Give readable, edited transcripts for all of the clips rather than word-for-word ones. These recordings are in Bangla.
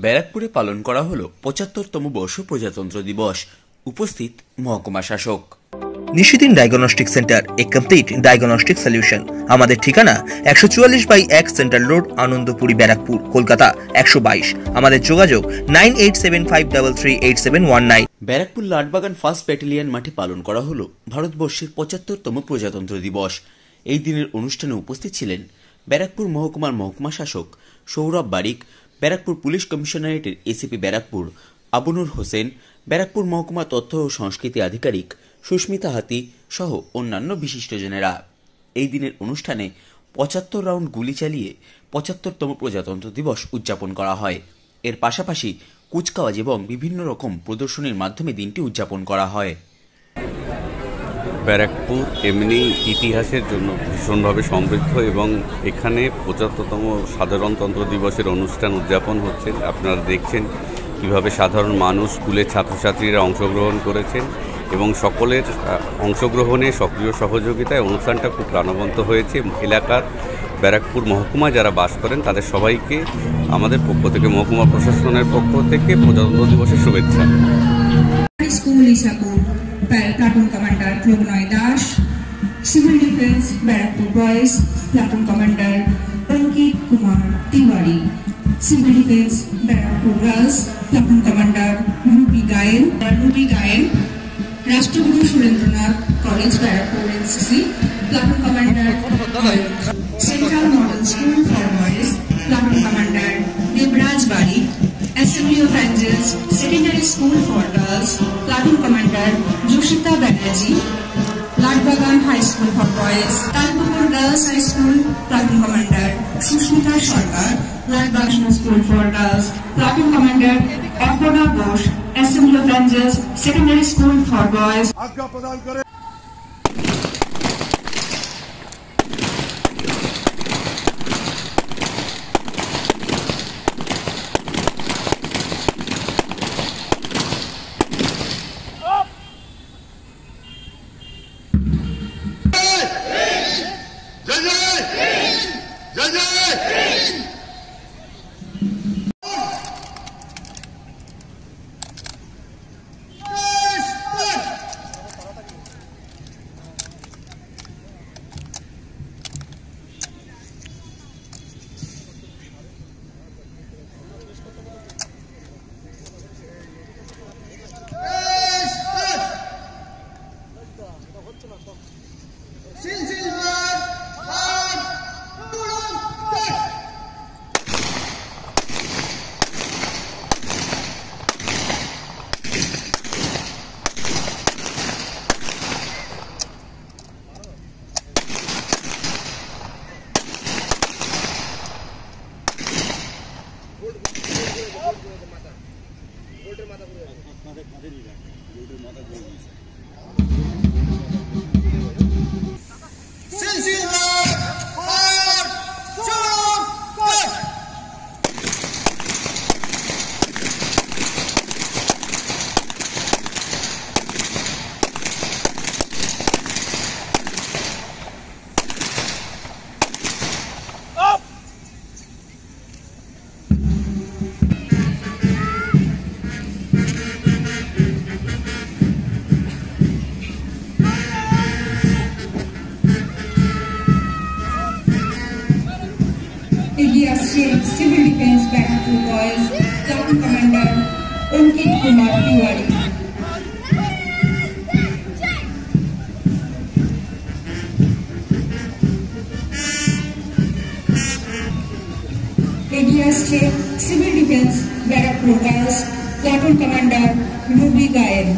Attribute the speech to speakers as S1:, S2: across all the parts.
S1: ব্যারাকপুরে পালন করা হলো ৭৫তম বর্ষ প্রজাতন্ত্র দিবস। উপস্থিত মহকুমা শাসক।
S2: নিশিদিন ডায়াগনস্টিক সেন্টার, এ কমপ্লিট ডায়াগনস্টিক সলিউশন। আমাদের ঠিকানা ১৪৪/১ সেন্ট্রাল রোড, আনন্দপুরি, ব্যারাকপুর, কলকাতা ১২২। আমাদের যোগাযোগ 9875338719।
S1: ব্যারাকপুর লাটবাগান ফার্স্ট ব্যাটালিয়ন মাঠে পালন করা হলো ভারতবর্ষের ৭৫তম প্রজাতন্ত্র দিবস। এই দিনের অনুষ্ঠানে উপস্থিত ছিলেন ব্যারাকপুর মহকুমার মহকুমা শাসক সৌরভ বারিক, ব্যারাকপুর পুলিশ কমিশনারেটের এসিপি ব্যারাকপুর আবুনুর হোসেন, ব্যারাকপুর মহকুমা তথ্য ও সংস্কৃতি আধিকারিক সুস্মিতা হাতি সহ অন্যান্য বিশিষ্টজনেরা। এই দিনের অনুষ্ঠানে ৭৫ রাউন্ড গুলি চালিয়ে ৭৫তম প্রজাতন্ত্র দিবস উদযাপন করা হয়। এর পাশাপাশি কুচকাওয়াজ এবং বিভিন্ন রকম প্রদর্শনীর মাধ্যমে দিনটি উদযাপন করা হয়।
S3: ব্যারাকপুর এমনি ইতিহাসের জন্য ভীষণভাবে সমৃদ্ধ এবং এখানে ৭৫তম সাধারণতন্ত্র দিবসের অনুষ্ঠান উদযাপন হচ্ছে। আপনারা দেখছেন কীভাবে সাধারণ মানুষ, স্কুলের ছাত্রছাত্রীরা অংশগ্রহণ করেছেন এবং সকলের অংশগ্রহণে সক্রিয় সহযোগিতায় অনুষ্ঠানটা খুব প্রাণবন্ত হয়েছে। এলাকার ব্যারাকপুর মহকুমায় যারা বাস করেন তাদের সবাইকে আমাদের পক্ষ থেকে, মহকুমা প্রশাসনের পক্ষ থেকে প্রজাতন্ত্র দিবসের শুভেচ্ছা।
S4: Platoon commander Pranay Das, civil defence Barrackpore boys platoon commander Ankit Kumar Tiwari, civil defence Barrackpore girls platoon commander Ruby Gayen, Rashtraguru Surendranath college Barrackpore NCC platoon commander, central model school for boys platoon commander Debraj Barik, Assembly of Angels Secondary School for Girls Platoon Commander Joshita Banerjee, Latbagan High School for Boys, Talpur Girls High School Platoon Commander Sushmita Sarkar, Latbagan School for Girls Platoon Commander Apurna Ghosh, Assembly of Angels Secondary School for Boys। Civil defence Barrackpore boys platoon commander Ankit Kumar Tiwari, এগিয়ে আসছে civil defence Barrackpore girls platoon commander Ruby Gayen,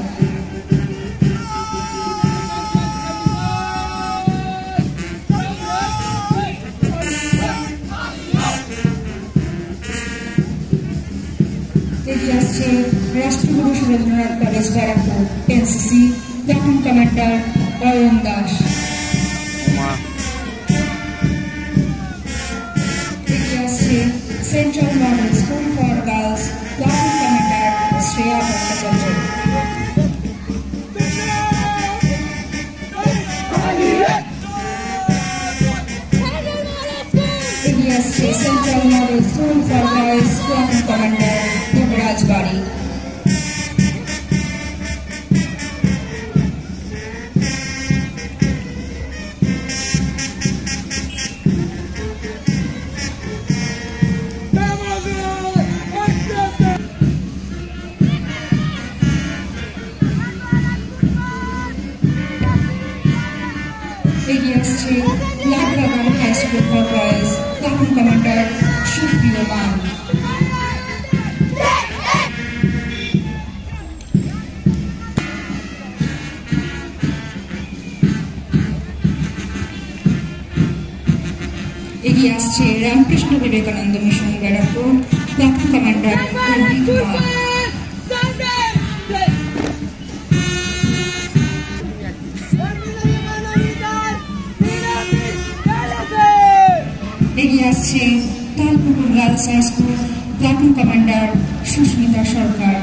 S4: এগিয়ে আসছে Rashtraguru Surendranath college Barrackpore NCC platoon commander Ayan Das, এগিয়ে আসছে central model school for girls platoon commander Shreya Bhattacharya, এগিয়ে আসছে central model school for girls Squadron Commander Yuvraj Bari. এগিয়ে আসছে Lalbagan high school for boys platoon commander Supriyo Maan. এগিয়ে আসছে Ramakrishna Vivekananda mission Barrackpore platoon commander Aurobindo Kumar. এগিয়ে আসছে Talpukur girls high school platoon commander Susmita Sarkar.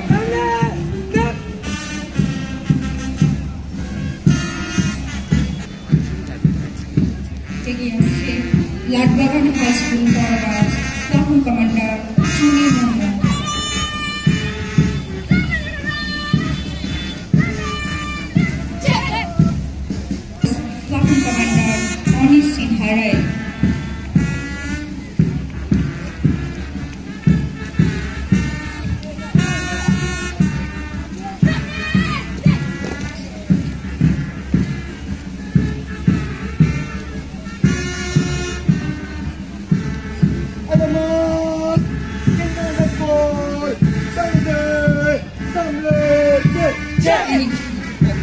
S4: এগিয়ে আসছে Lalbagan high school for girls platoon commander Chuni Murmu. Platoon commander Anish Sinha Roy.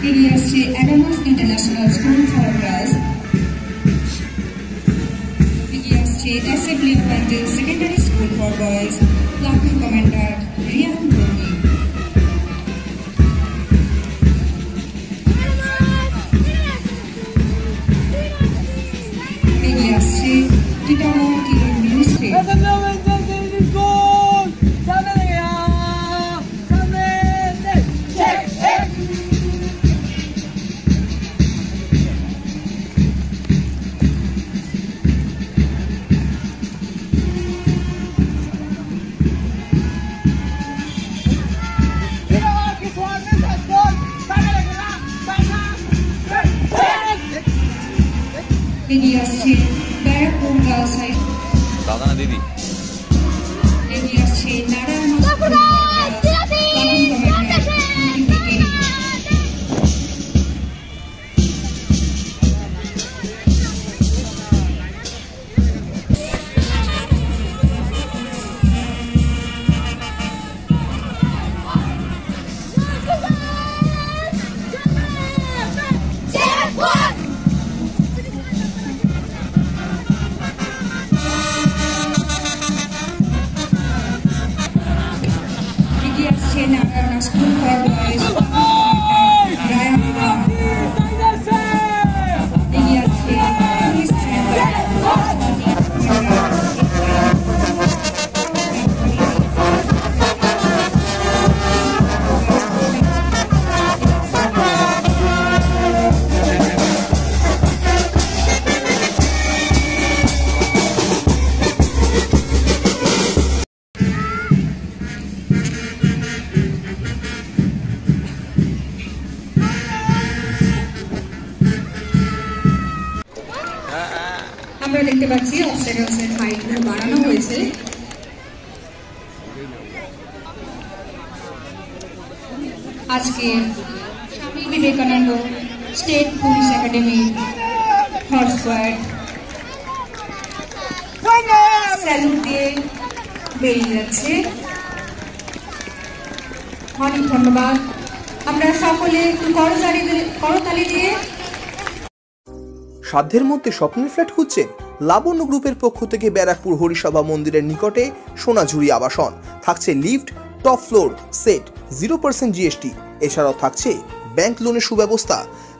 S4: এগিয়ে আসছে Adamas international school for girls. এগিয়ে আসছে assembly point secondary school for boys platoon commander Riyan রোগী। এগিয়ে আসছে টিটাগড় টিএম মিনিস্ট্রি। এগিয়ে আসছে ব্যারাকপুর গার্লস হাই
S3: দাদা না দিদি।
S4: এগিয়ে আসছে নারায়ণ স্কুল প্লাটুন কমান্ডার কেরি। Narayan school for boys Ryan Kumar. এগিয়ে আসছে পুলিশ আমরা দেখতে পাচ্ছি অবস্টাকলসের হাইটগুলো বাড়ানো হয়েছে। আজকে Swami Vivekananda state police academy horse squad salute দিয়ে বেরিয়ে যাচ্ছে। অনেক ধন্যবাদ। আমরা সকলে একটু করতালি দিয়ে।
S2: সাধ্যের মধ্যে স্বপ্নের ফ্ল্যাট খুঁজছেন? লাবণ্য গ্রুপের পক্ষ থেকে ব্যারাকপুর হরিসভা মন্দিরের নিকটে সোনাঝুরি আবাসন। থাকছে lift, top floor, set, 0% GST. এছাড়াও থাকছে ব্যাংক লোনের সুব্যবস্থা।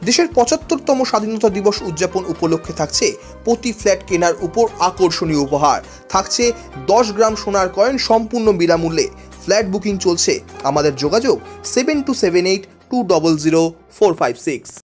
S2: দেশের 75তম স্বাধীনতা দিবস উদযাপন উপলক্ষে থাকছে প্রতি ফ্ল্যাট কেনার উপর আকর্ষণীয় উপহার। থাকছে 10 গ্রাম সোনার কয়েন সম্পূর্ণ বিনামূল্যে। ফ্ল্যাট বুকিং চলছে। আমাদের যোগাযোগ 7278200456।